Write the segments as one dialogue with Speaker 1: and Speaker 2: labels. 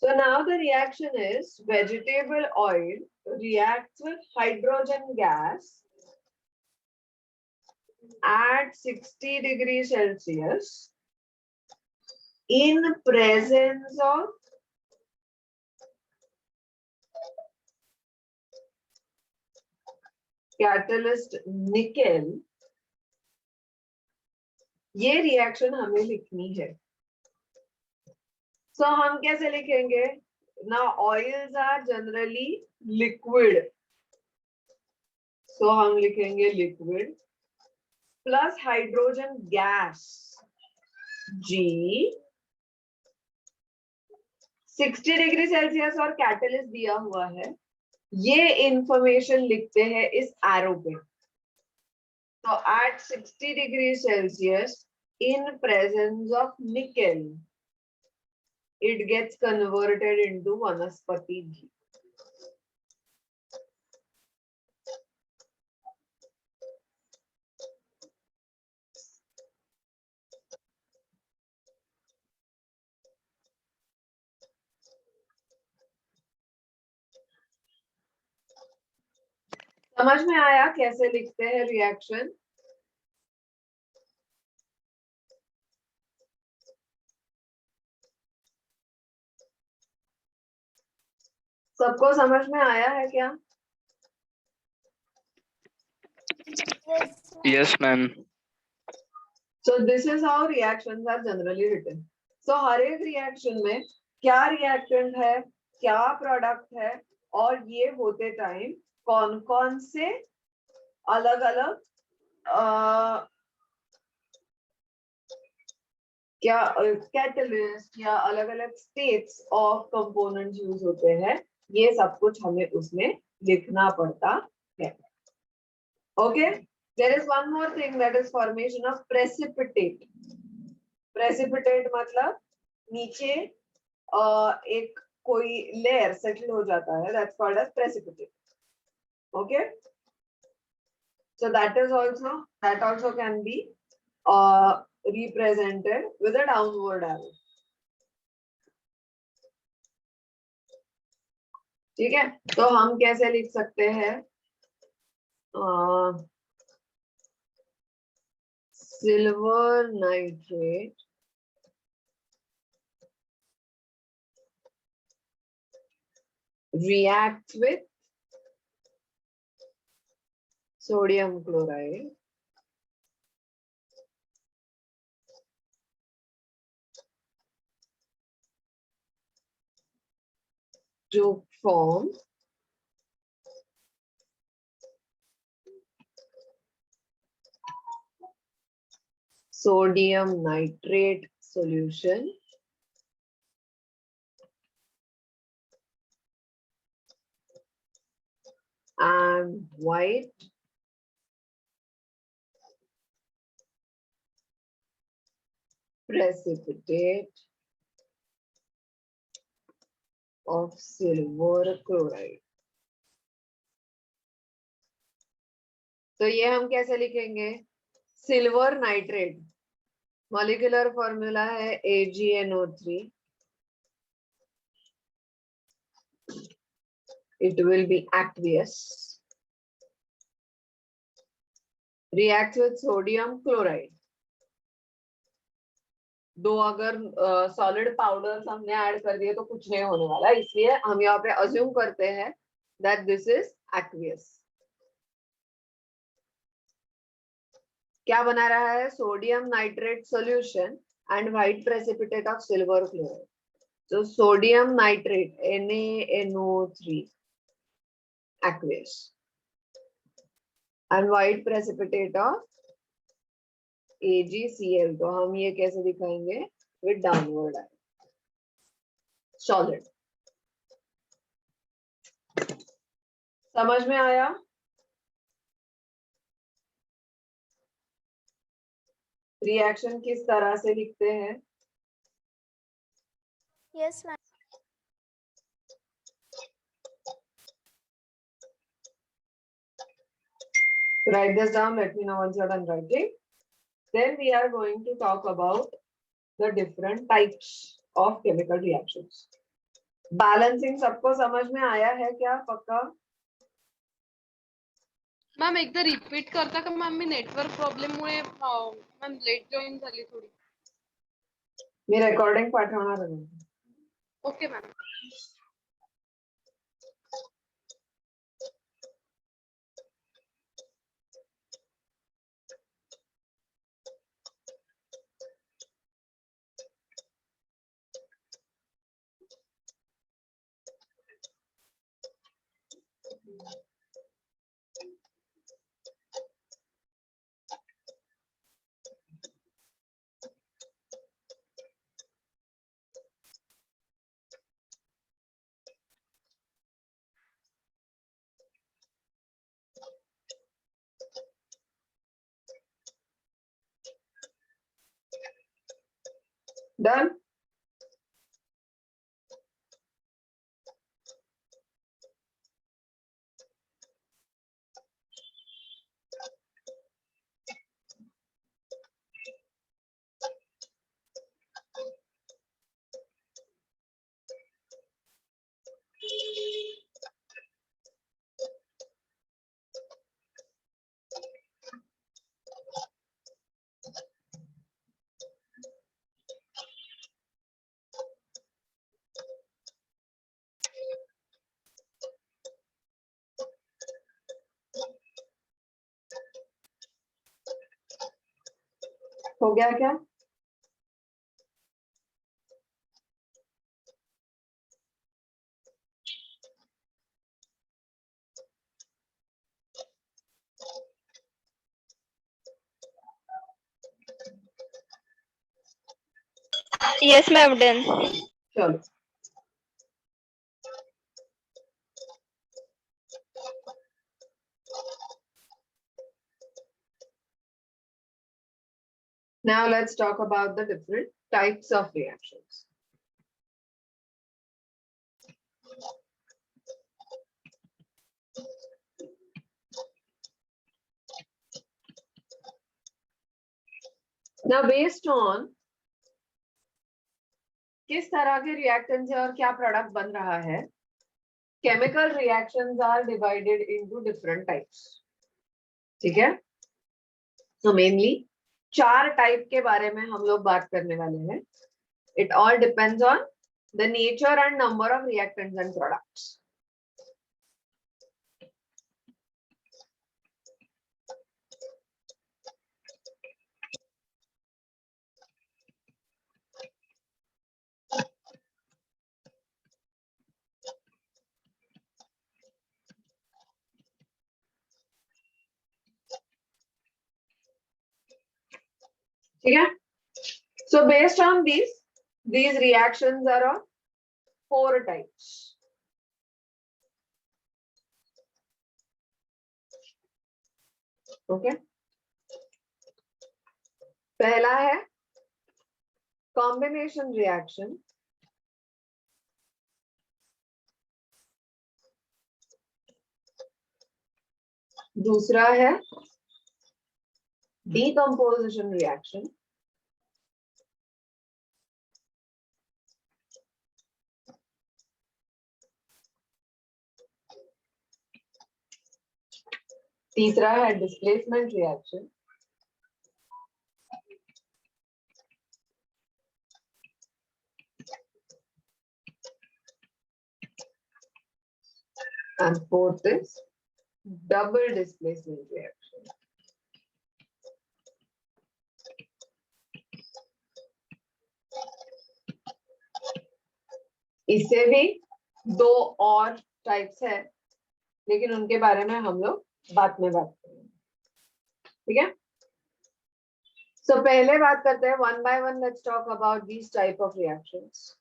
Speaker 1: So now the reaction is vegetable oil reacts with hydrogen gas at 60 degrees Celsius in presence of catalyst nickel. ये reaction हमें लिखनी है. So हम कैसे लिखेंगे? Now oils are generally liquid. So हम लिखेंगे liquid plus hydrogen gas G 60 degree Celsius और कैटलिस्ट दिया हुआ है. ये इंफॉर्मेशन लिखते हैं इस एरो पे. तो at 60 degree Celsius in presence of nickel, it gets converted into vanaspati ghee. समझ में आया कैसे लिखते हैं रिएक्शन? सबको समझ में आया है क्या?
Speaker 2: Yes, ma'am.
Speaker 1: So this is how reactions are generally written. So हर एक रिएक्शन में क्या रिएक्टेंट है, क्या प्रोडक्ट है, और ये होते टाइम कौन कौन से अलग अलग क्या कैटलिस्ट या अलग अलग स्टेट्स ऑफ कंपोनेंट्स यूज होते हैं, ये सब कुछ हमें उसमें लिखना पड़ता है. Okay, there is one more thing, that is formation of precipitate. Precipitate मतलब नीचे एक कोई लेयर सेटल हो जाता है, that's called as precipitate. Okay, so that also can be represented with a downward arrow. ठीक है, तो हम कैसे लिख सकते हैं? Silver nitrate reacts with sodium chloride to form sodium nitrate solution and white precipitate of silver chloride. तो ये हम कैसे लिखेंगे? सिल्वर नाइट्रेट मॉलिक्यूलर फॉर्मूला है AgNO3. It will be aqueous. Reacts with sodium chloride. दो अगर सॉलिड पाउडर हमने add कर दिए तो कुछ नहीं होने वाला, इसलिए हम यहाँ पे अज्यूम करते हैं that this is aqueous. क्या बना रहा है? Sodium nitrate solution and white precipitate of silver chloride. तो sodium nitrate NaNO3 aqueous and white precipitate of AgCl. तो हम ये कैसे दिखाएंगे? विद डाउनवर्ड आरो. सॉलिड. समझ में आया? रिएक्शन किस तरह से लिखते हैं?
Speaker 3: Yes, ma'am.
Speaker 1: Write this down. Let me know once you're done writing. Then we are going to talk about the different types of chemical reactions. Balancing सबको समझ में आया है क्या पक्का?
Speaker 2: मॅम एकदा रिपीट करता का मॅम? मी नेटवर्क प्रॉब्लेम मुळे मॅम लेट जॉईन झाली थोडी.
Speaker 1: मी रेकॉर्डिंग पाठवणार आहे.
Speaker 2: Okay ma'am.
Speaker 1: डन. हो गया क्या?
Speaker 3: Yes, ma'am, done.
Speaker 1: चलो. Now let's talk about the different types of reactions. Now based on किस तरह के रिएक्टेंट्स है और क्या प्रोडक्ट बन रहा है, chemical reactions are divided into different types. ठीक है? तो मेनली 4 टाइप के बारे में हम लोग बात करने वाले हैं. It all depends on the nature and number of reactants and products. ठीक है? So based on these reactions are of 4 types. Okay. पहला है combination reaction. दूसरा है decomposition reaction. तीसरा है displacement reaction. And fourth is double displacement reaction. इससे भी 2 और टाइप्स है, लेकिन उनके बारे में हम लोग बाद में बात करेंगे. ठीक है? So पहले बात करते हैं one by one. Let's talk about these type of reactions.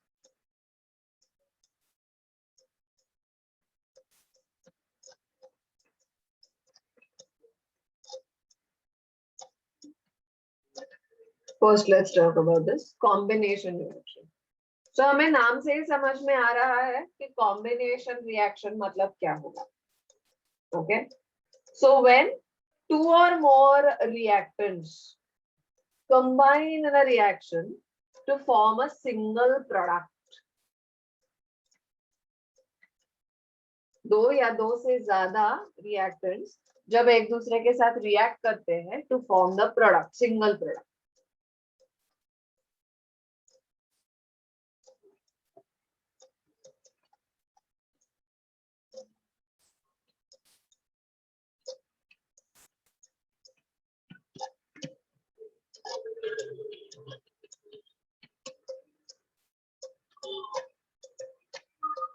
Speaker 1: First, let's talk about this combination reaction. So हमें नाम से ही समझ में आ रहा है कि combination reaction मतलब क्या होगा. Okay. So when 2 or more reactants combine in a reaction, to form a single product. दो या दो से ज्यादा रिएक्टेंट्स जब एक दूसरे के साथ रिएक्ट करते हैं to form the product, single product.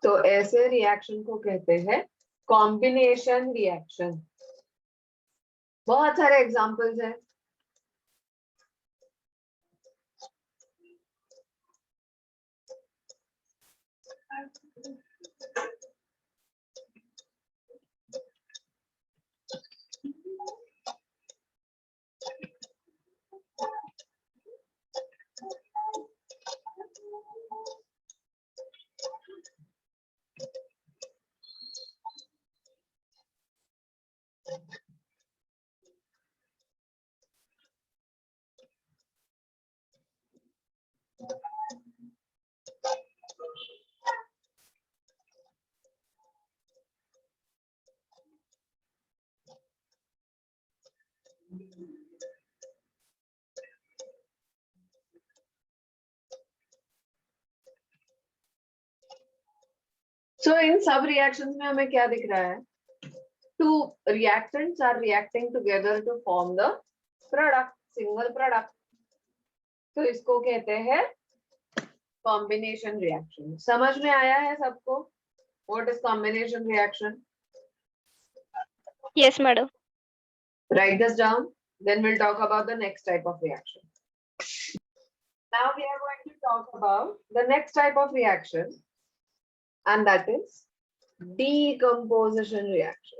Speaker 1: तो ऐसे रिएक्शन को कहते हैं कॉम्बिनेशन रिएक्शन. बहुत सारे एग्जांपल्स हैं. So इन सब रिएक्शंस में हमें क्या दिख रहा है? Two reactants are reacting together to form the product, single product. तो इसको कहते हैं combination reaction. समझ में आया है सबको? What is combination reaction?
Speaker 3: Yes, madam.
Speaker 1: Write this down. Then we'll talk about the next type of reaction. Now we are going to talk about the next type of reaction, and that is decomposition reaction.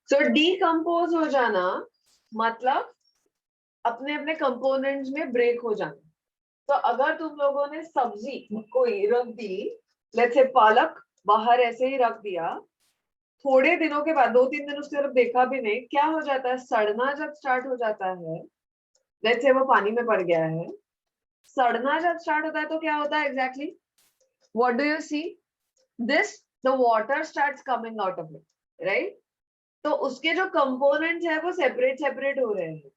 Speaker 1: So decompose हो जाना मतलब अपने अपने components में break हो जाना. तो अगर तुम लोगों ने सब्जी कोई रख दी, लेट्स से पालक बाहर ऐसे ही रख दिया, थोड़े दिनों के बाद 2-3 दिन उसकी तरफ देखा भी नहीं, क्या हो जाता है? सड़ना जब स्टार्ट हो जाता है, लेट्स से वो पानी में पड़ गया है, सड़ना जब स्टार्ट होता है तो क्या होता है exactly? What do you see? This the water starts coming out of it, right? तो उसके जो कंपोनेंट्स है वो सेपरेट सेपरेट हो रहे हैं.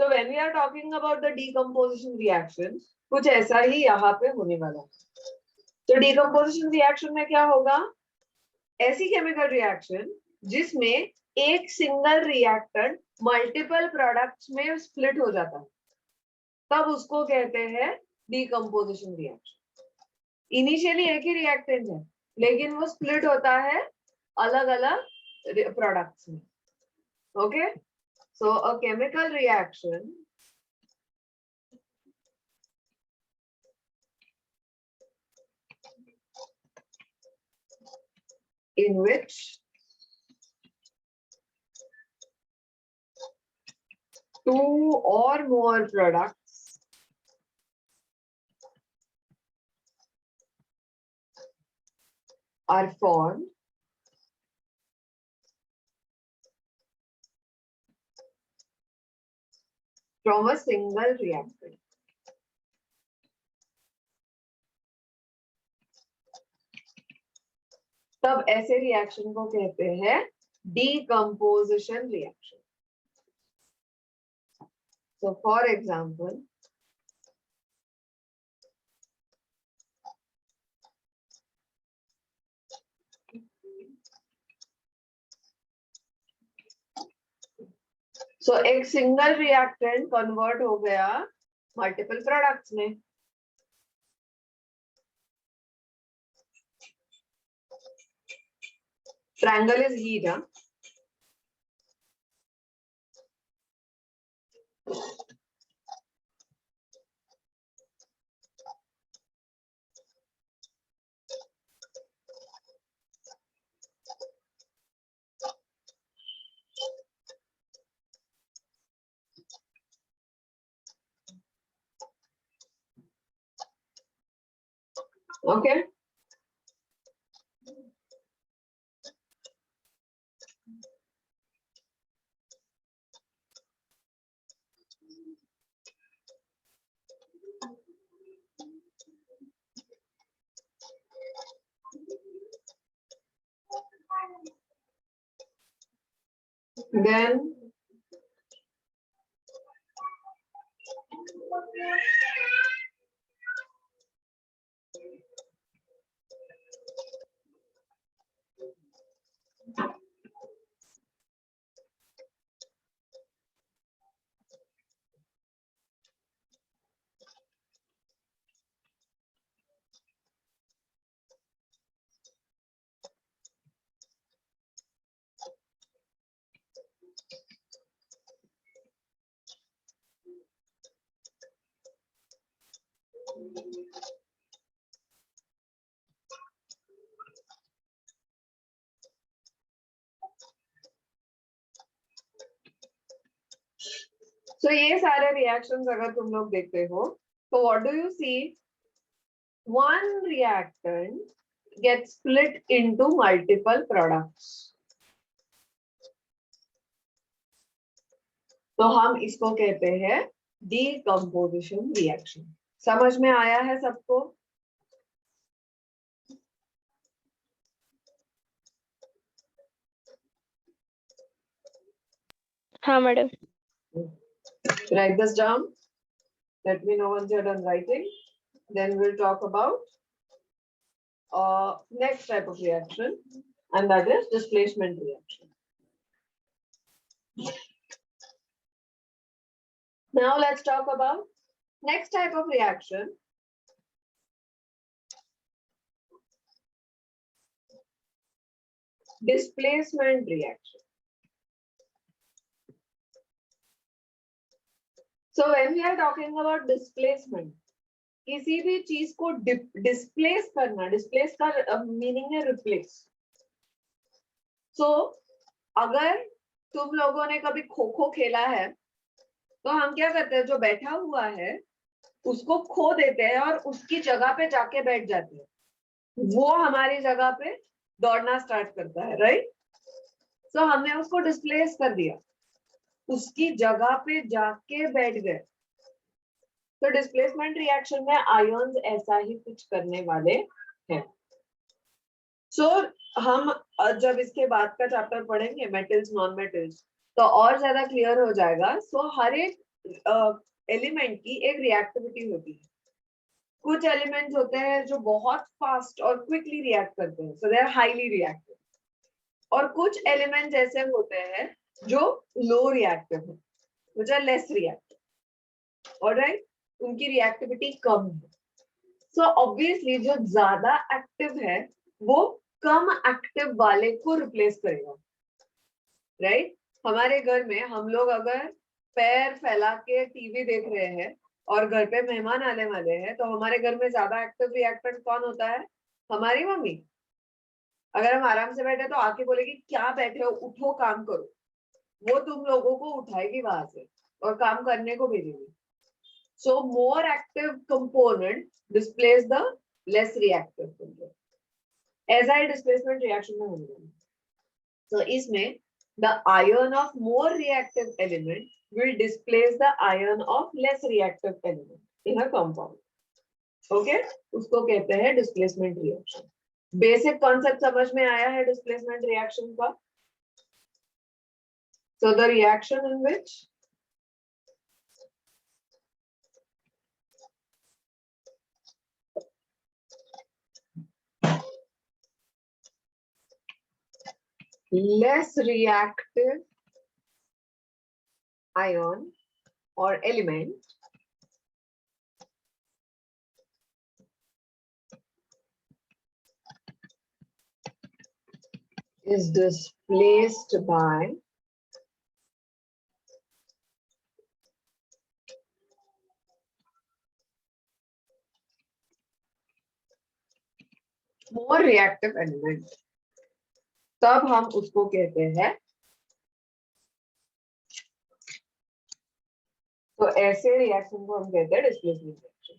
Speaker 1: So when we are talking about the decomposition reaction, कुछ ऐसा ही यहाँ पे होने वाला है. तो decomposition reaction में क्या होगा? ऐसी केमिकल रिएक्शन जिसमें एक सिंगल रिएक्टेंट मल्टीपल प्रोडक्ट्स में स्प्लिट हो जाता है, तब उसको कहते हैं decomposition reaction. इनिशियली एक ही रिएक्टेंट है, लेकिन वो स्प्लिट होता है अलग अलग प्रोडक्ट्स में. Okay, so a chemical reaction in which two or more products are formed from a single reactant. तब ऐसे रिएक्शन को कहते हैं decomposition reaction. So for example, so एक सिंगल रिएक्टेंट कन्वर्ट हो गया मल्टीपल प्रोडक्ट्स में. Triangle is heat, huh? Okay. Then so ये सारे reactions अगर तुम लोग देखते हो तो what do you see? One reactant gets split into multiple products. तो हम इसको कहते हैं decomposition reaction. समझ में आया है सबको?
Speaker 3: हाँ madam.
Speaker 1: Write this down. Let me know once you're done writing. Then we'll talk about next type of reaction, and that is displacement reaction. Now let's talk about next type of reaction. Displacement reaction. So when we are talking about displacement, किसी भी चीज को displace करना, displace का meaning है replace. सो अगर तुम लोगों ने कभी खो खो खेला है तो हम क्या करते हैं, जो बैठा हुआ है उसको खो देते हैं और उसकी जगह पे जाके बैठ जाते हैं. वो हमारी जगह पे दौड़ना स्टार्ट करता है, राइट? सो हमने उसको डिस्प्लेस कर दिया, उसकी जगह पे जाके बैठ गए. तो डिस्प्लेसमेंट रिएक्शन में आयंस ऐसा ही कुछ करने वाले हैं. सो हम जब इसके बाद का चैप्टर पढ़ेंगे मेटल्स नॉन मेटल्स तो और ज्यादा क्लियर हो जाएगा. सो हर एक एलिमेंट की एक रिएक्टिविटी होती है. कुछ एलिमेंट्स होते हैं जो बहुत फास्ट और क्विकली रिएक्ट करते हैं, so they are highly reactive. और कुछ एलिमेंट्स ऐसे होते हैं जो लो रिएक्टिव है, which are less reactive. Alright, उनकी रिएक्टिविटी कम है. सो ऑब्वियसली जो ज्यादा एक्टिव है वो कम एक्टिव वाले को रिप्लेस करेगा, राइट? हमारे घर में हम लोग अगर पैर फैला के टीवी देख रहे हैं और घर पे मेहमान आने वाले हैं तो हमारे घर में ज्यादा एक्टिव रिएक्टेंट कौन होता है? हमारी मम्मी. अगर हम आराम से बैठे तो आके बोलेगी क्या बैठे हो, उठो काम करो. वो तुम लोगों को उठाएगी वहां से और काम करने को भेजेगी. So more active component displace the less reactive component. ऐसा ही displacement reaction में होने वाला. So इसमें the ion of more reactive element will displace the ion of less reactive element in a compound. Okay? उसको कहते हैं displacement reaction. Basic concept समझ में आया है displacement reaction का? So the reaction in which less reactive ion or element is displaced by more reactive element. तब हम उसको कहते हैं, तो ऐसे रिएक्शन को हम कहते हैं डिस्प्लेसमेंट रिएक्शन.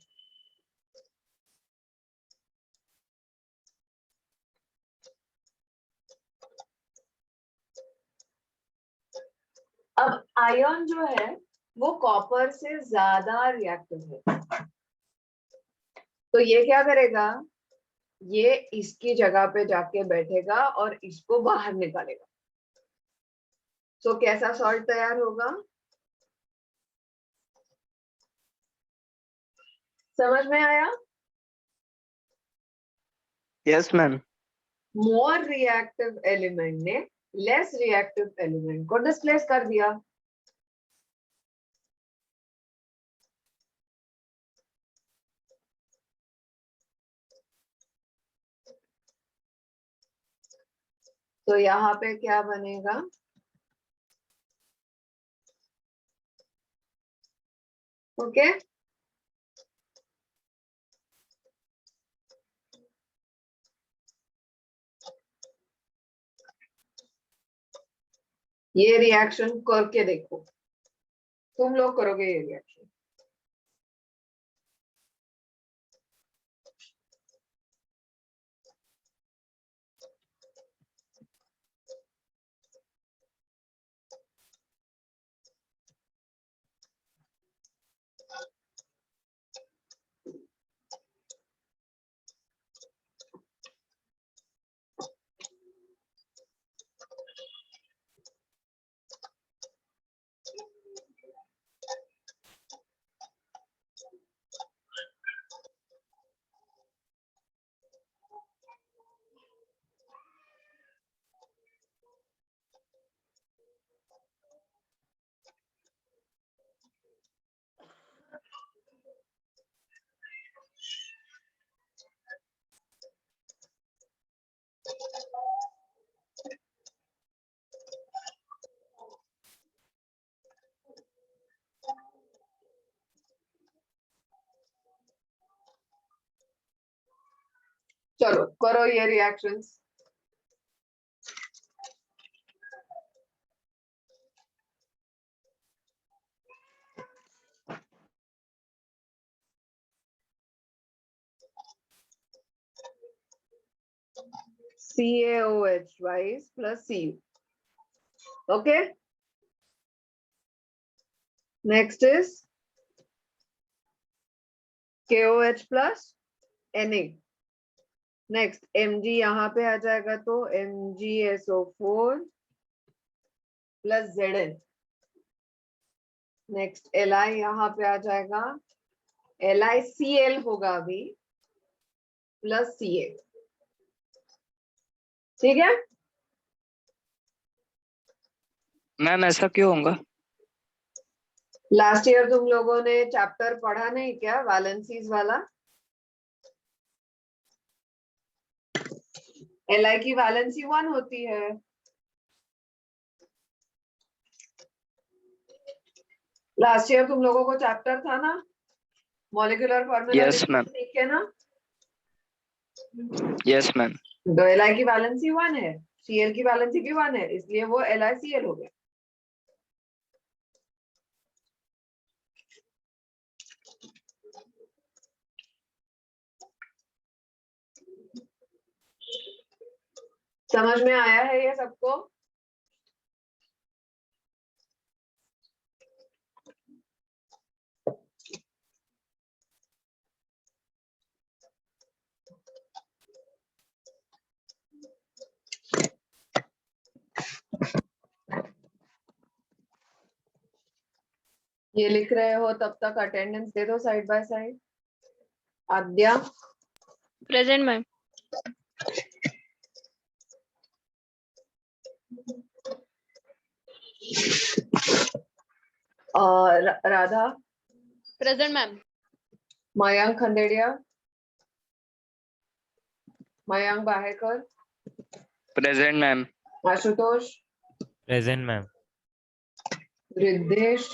Speaker 1: अब आयन जो है वो कॉपर से ज्यादा रिएक्टिव है, तो ये क्या करेगा, ये इसकी जगह पे जाके बैठेगा और इसको बाहर निकालेगा. तो कैसा सॉल्ट तैयार होगा? समझ में आया?
Speaker 4: Yes ma'am.
Speaker 1: More reactive element ने लेस रिएक्टिव एलिमेंट को डिस्प्लेस कर दिया। तो यहाँ पे क्या बनेगा? ओके, ये रिएक्शन करके देखो, तुम लोग करोगे ये रिएक्शन। चलो करो ये reactions. CaOH twice plus Cu. Okay. Next is KOH plus Na. Next Mg यहाँ पे आ जाएगा तो MgSO4 plus Zn। Next Li यहाँ पे आ जाएगा, LiCl होगा अभी प्लस Ca। ठीक है
Speaker 4: मैम ऐसा क्यों होगा?
Speaker 1: लास्ट ईयर तुम लोगों ने चैप्टर पढ़ा नहीं क्या, वैलेंसीज वाला? Li की वैलेंसी 1 होती है। लास्ट ईयर तुम लोगों को चैप्टर था ना, मॉलिक्यूलर फार्मूला।
Speaker 4: Yes ma'am.
Speaker 1: ठीक है ना?
Speaker 4: Yes ma'am.
Speaker 1: तो Li की वैलेंसी 1 है, Cl की वैलेंसी भी 1 है, इसलिए वो LiCl हो गया। समझ में आया है ये सबको? ये लिख रहे हो तब तक अटेंडेंस दे दो side by side. Aadya
Speaker 3: Present, ma'am.
Speaker 1: और Radha,
Speaker 2: present ma'am.
Speaker 1: Mayank Khandedia, Mayank Bahekar,
Speaker 4: present ma'am.
Speaker 1: Ashutosh,
Speaker 5: present ma'am.
Speaker 1: Riddhesh,